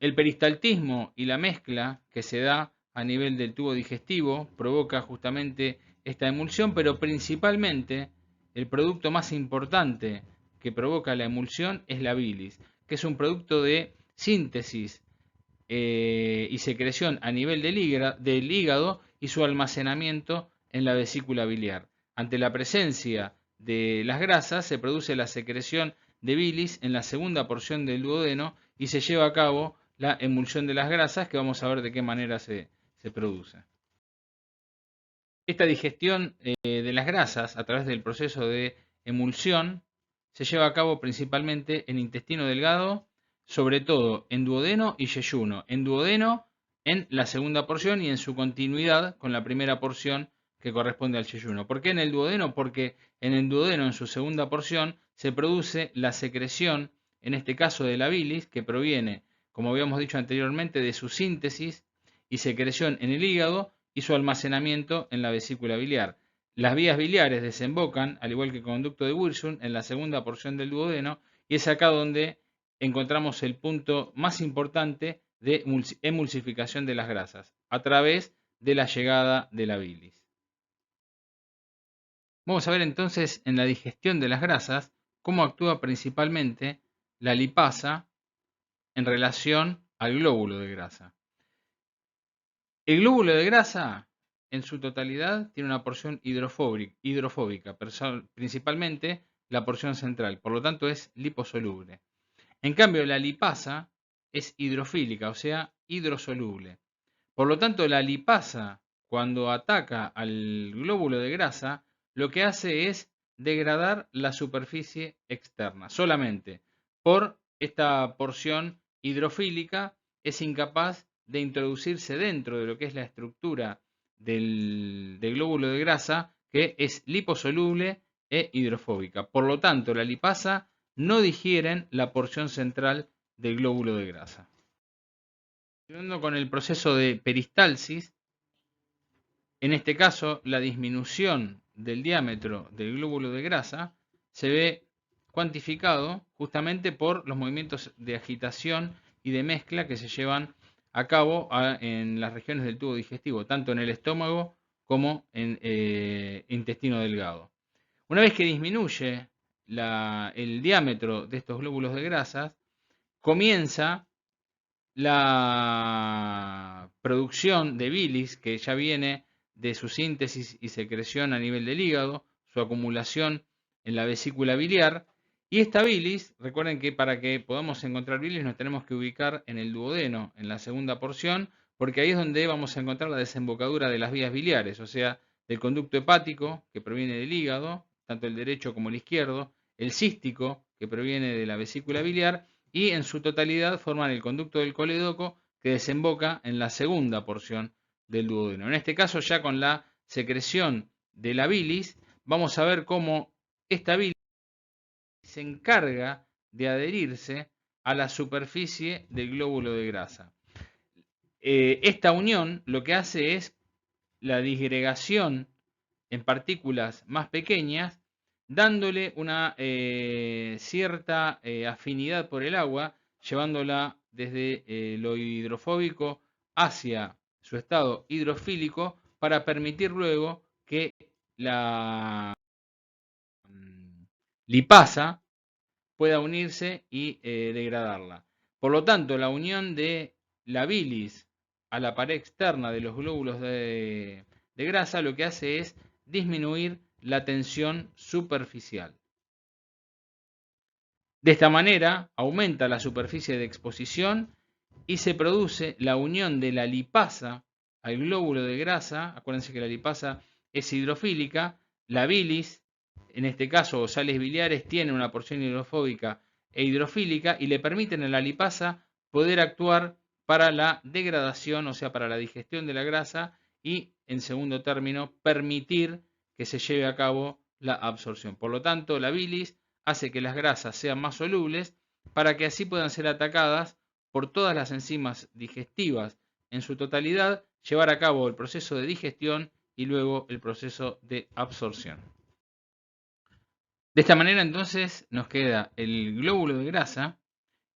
El peristaltismo y la mezcla que se da a nivel del tubo digestivo provoca justamente esta emulsión, pero principalmente el producto más importante que provoca la emulsión es la bilis, que es un producto de síntesis y secreción a nivel del hígado y su almacenamiento en la vesícula biliar. Ante la presencia de las grasas se produce la secreción de bilis en la segunda porción del duodeno y se lleva a cabo la emulsión de las grasas, que vamos a ver de qué manera se produce. Esta digestión de las grasas a través del proceso de emulsión se lleva a cabo principalmente en intestino delgado, sobre todo en duodeno y yeyuno. En duodeno en la segunda porción y en su continuidad con la primera porción que corresponde al yeyuno. ¿Por qué en el duodeno? Porque en el duodeno, en su segunda porción, se produce la secreción, en este caso de la bilis, que proviene, como habíamos dicho anteriormente, de su síntesis y secreción en el hígado y su almacenamiento en la vesícula biliar. Las vías biliares desembocan, al igual que el conducto de Wilson, en la segunda porción del duodeno y es acá donde encontramos el punto más importante de emulsificación de las grasas, a través de la llegada de la bilis. Vamos a ver entonces en la digestión de las grasas cómo actúa principalmente la lipasa en relación al glóbulo de grasa. El glóbulo de grasa en su totalidad tiene una porción hidrofóbica, principalmente la porción central, por lo tanto es liposoluble. En cambio, la lipasa es hidrofílica, o sea, hidrosoluble. Por lo tanto, la lipasa, cuando ataca al glóbulo de grasa, lo que hace es degradar la superficie externa. Solamente por esta porción hidrofílica es incapaz de introducirse dentro de lo que es la estructura del glóbulo de grasa que es liposoluble e hidrofóbica. Por lo tanto, la lipasa no digieren la porción central del glóbulo de grasa. Continuando con el proceso de peristalsis, en este caso la disminución del diámetro del glóbulo de grasa se ve cuantificado justamente por los movimientos de agitación y de mezcla que se llevan a cabo en las regiones del tubo digestivo, tanto en el estómago como en intestino delgado. Una vez que disminuye el diámetro de estos glóbulos de grasa, comienza la producción de bilis, que ya viene de su síntesis y secreción a nivel del hígado, su acumulación en la vesícula biliar. Y esta bilis, recuerden que para que podamos encontrar bilis nos tenemos que ubicar en el duodeno, en la segunda porción, porque ahí es donde vamos a encontrar la desembocadura de las vías biliares, o sea, del conducto hepático, que proviene del hígado, tanto el derecho como el izquierdo, el cístico, que proviene de la vesícula biliar, y en su totalidad forman el conducto del colédoco, que desemboca en la segunda porción del duodeno. En este caso, ya con la secreción de la bilis, vamos a ver cómo esta bilis se encarga de adherirse a la superficie del glóbulo de grasa. Esta unión lo que hace es la disgregación en partículas más pequeñas, dándole una cierta afinidad por el agua, llevándola desde lo hidrofóbico hacia su estado hidrofílico para permitir luego que la lipasa pueda unirse y degradarla. Por lo tanto, la unión de la bilis a la pared externa de los glóbulos de grasa lo que hace es disminuir la tensión superficial. De esta manera aumenta la superficie de exposición y se produce la unión de la lipasa al glóbulo de grasa. Acuérdense que la lipasa es hidrofílica, la bilis, en este caso sales biliares, tiene una porción hidrofóbica e hidrofílica y le permiten a la lipasa poder actuar para la degradación, o sea, para la digestión de la grasa y, en segundo término, permitir que se lleve a cabo la absorción. Por lo tanto, la bilis hace que las grasas sean más solubles para que así puedan ser atacadas por todas las enzimas digestivas en su totalidad, llevar a cabo el proceso de digestión y luego el proceso de absorción. De esta manera entonces nos queda el glóbulo de grasa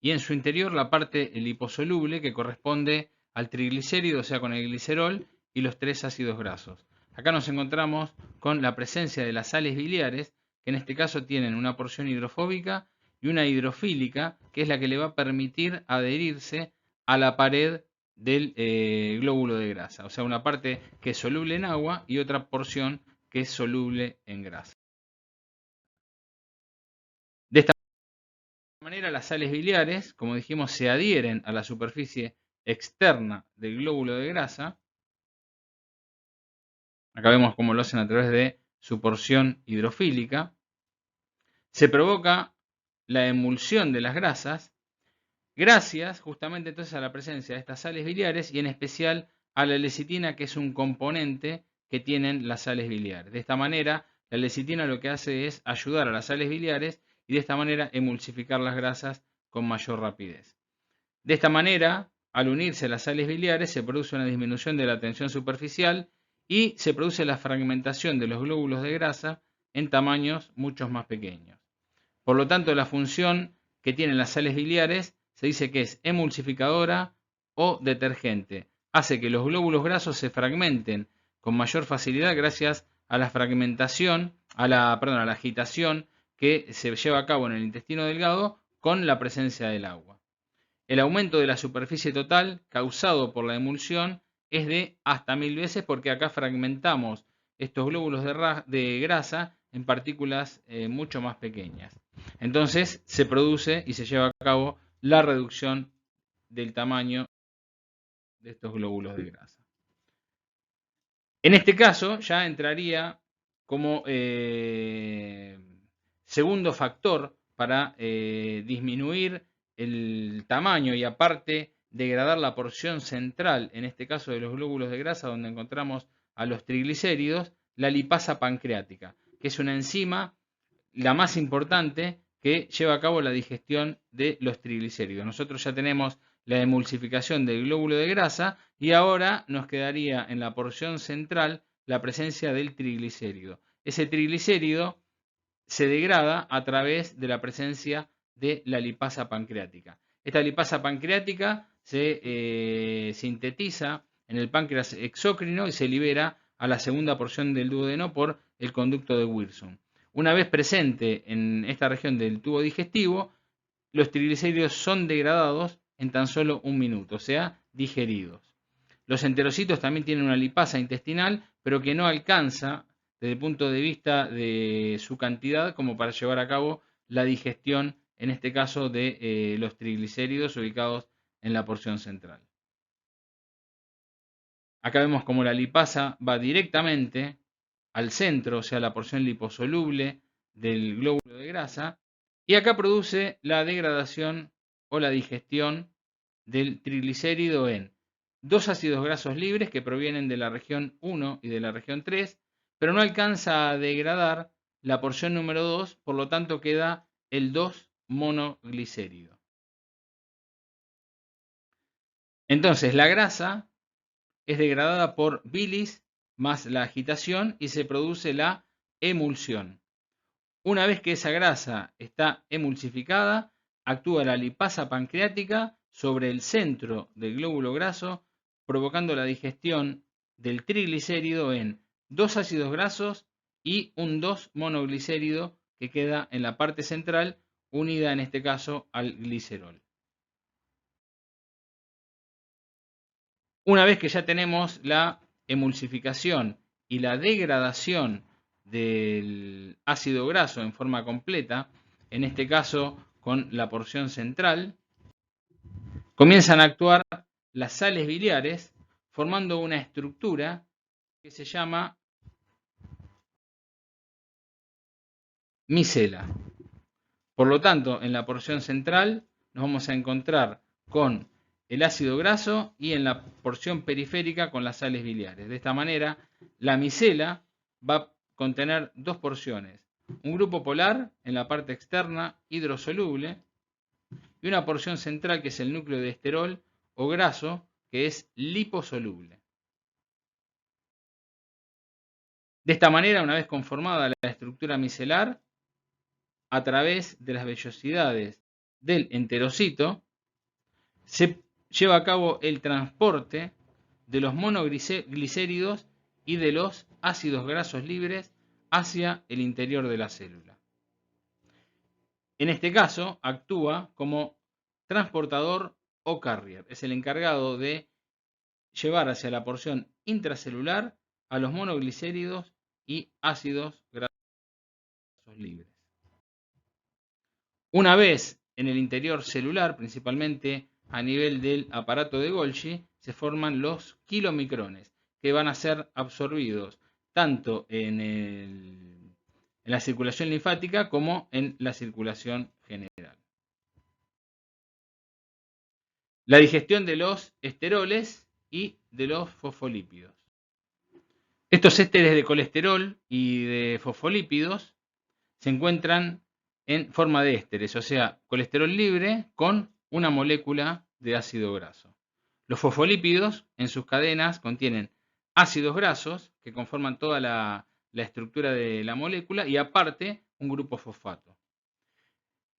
y en su interior la parte liposoluble que corresponde al triglicérido, o sea, con el glicerol y los 3 ácidos grasos. Acá nos encontramos con la presencia de las sales biliares, que en este caso tienen una porción hidrofóbica y una hidrofílica, que es la que le va a permitir adherirse a la pared del glóbulo de grasa. O sea, una parte que es soluble en agua y otra porción que es soluble en grasa. De esta manera, las sales biliares, como dijimos, se adhieren a la superficie externa del glóbulo de grasa. Acá vemos cómo lo hacen a través de su porción hidrofílica. Se provoca la emulsión de las grasas gracias justamente entonces a la presencia de estas sales biliares y en especial a la lecitina, que es un componente que tienen las sales biliares. De esta manera, la lecitina lo que hace es ayudar a las sales biliares y de esta manera emulsificar las grasas con mayor rapidez. De esta manera, al unirse las sales biliares, se produce una disminución de la tensión superficial y se produce la fragmentación de los glóbulos de grasa en tamaños mucho más pequeños. Por lo tanto, la función que tienen las sales biliares se dice que es emulsificadora o detergente. Hace que los glóbulos grasos se fragmenten con mayor facilidad gracias a la fragmentación, a la agitación que se lleva a cabo en el intestino delgado con la presencia del agua. El aumento de la superficie total causado por la emulsión es de hasta 1000 veces porque acá fragmentamos estos glóbulos de grasa en partículas mucho más pequeñas. Entonces se produce y se lleva a cabo la reducción del tamaño de estos glóbulos de grasa. En este caso ya entraría como segundo factor para disminuir el tamaño y aparte degradar la porción central, en este caso de los glóbulos de grasa, donde encontramos a los triglicéridos, la lipasa pancreática, que es una enzima, la más importante, que lleva a cabo la digestión de los triglicéridos. Nosotros ya tenemos la emulsificación del glóbulo de grasa y ahora nos quedaría en la porción central la presencia del triglicérido. Ese triglicérido se degrada a través de la presencia de la lipasa pancreática. Esta lipasa pancreática se sintetiza en el páncreas exócrino y se libera a la segunda porción del duodeno por el conducto de Wilson. Una vez presente en esta región del tubo digestivo, los triglicéridos son degradados en tan solo un minuto, o sea, digeridos. Los enterocitos también tienen una lipasa intestinal, pero que no alcanza desde el punto de vista de su cantidad como para llevar a cabo la digestión, en este caso, de los triglicéridos ubicados en la porción central. Acá vemos como la lipasa va directamente al centro, o sea, la porción liposoluble del glóbulo de grasa, y acá produce la degradación o la digestión del triglicérido en dos ácidos grasos libres que provienen de la región 1 y de la región 3, pero no alcanza a degradar la porción número 2, por lo tanto queda el 2-monoglicérido. Entonces la grasa es degradada por bilis más la agitación y se produce la emulsión. Una vez que esa grasa está emulsificada, actúa la lipasa pancreática sobre el centro del glóbulo graso, provocando la digestión del triglicérido en dos ácidos grasos y un 2-monoglicérido que queda en la parte central, unida en este caso al glicerol. Una vez que ya tenemos la emulsificación y la degradación del ácido graso en forma completa, en este caso con la porción central, comienzan a actuar las sales biliares formando una estructura que se llama micela. Por lo tanto, en la porción central nos vamos a encontrar con el ácido graso y en la porción periférica con las sales biliares. De esta manera, la micela va a contener dos porciones. Un grupo polar en la parte externa hidrosoluble y una porción central que es el núcleo de esterol o graso que es liposoluble. De esta manera, una vez conformada la estructura micelar, a través de las vellosidades del enterocito, se lleva a cabo el transporte de los monoglicéridos y de los ácidos grasos libres hacia el interior de la célula. En este caso, actúa como transportador o carrier. Es el encargado de llevar hacia la porción intracelular a los monoglicéridos y ácidos grasos libres. Una vez en el interior celular, principalmente a nivel del aparato de Golgi, se forman los kilomicrones, que van a ser absorbidos tanto en la circulación linfática como en la circulación general. La digestión de los esteroles y de los fosfolípidos. Estos ésteres de colesterol y de fosfolípidos se encuentran en forma de ésteres, o sea, colesterol libre con una molécula de ácido graso. Los fosfolípidos en sus cadenas contienen ácidos grasos que conforman toda la estructura de la molécula y aparte un grupo fosfato.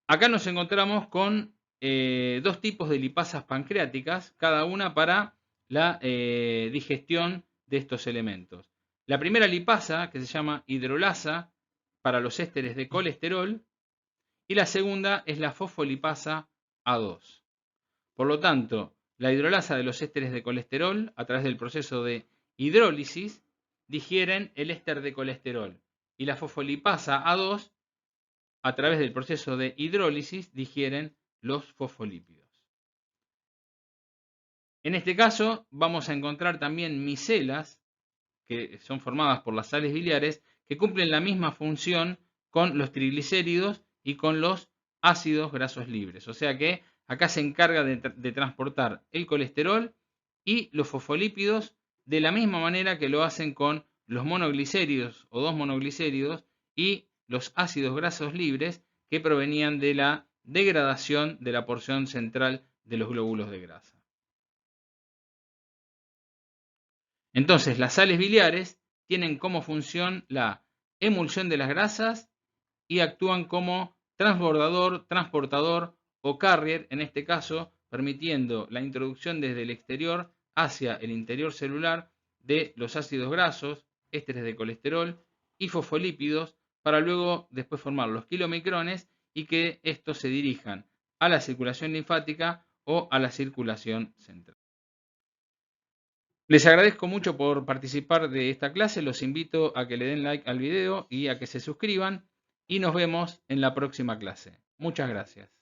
Acá nos encontramos con dos tipos de lipasas pancreáticas, cada una para la digestión de estos elementos. La primera lipasa, que se llama hidrolasa, para los ésteres de colesterol, y la segunda es la fosfolipasa A2. Por lo tanto, la hidrolasa de los ésteres de colesterol, a través del proceso de hidrólisis, digieren el éster de colesterol, y la fosfolipasa A2, a través del proceso de hidrólisis, digieren los fosfolípidos. En este caso, vamos a encontrar también micelas, que son formadas por las sales biliares, que cumplen la misma función con los triglicéridos y con los ácidos grasos libres. O sea que acá se encarga de transportar el colesterol y los fosfolípidos de la misma manera que lo hacen con los monoglicéridos o 2-monoglicéridos y los ácidos grasos libres que provenían de la degradación de la porción central de los glóbulos de grasa. Entonces, las sales biliares tienen como función la emulsión de las grasas y actúan como transbordador, transportador o carrier, en este caso, permitiendo la introducción desde el exterior hacia el interior celular de los ácidos grasos, ésteres de colesterol y fosfolípidos, para luego después formar los kilomicrones y que estos se dirijan a la circulación linfática o a la circulación central. Les agradezco mucho por participar de esta clase, los invito a que le den like al video y a que se suscriban y nos vemos en la próxima clase. Muchas gracias.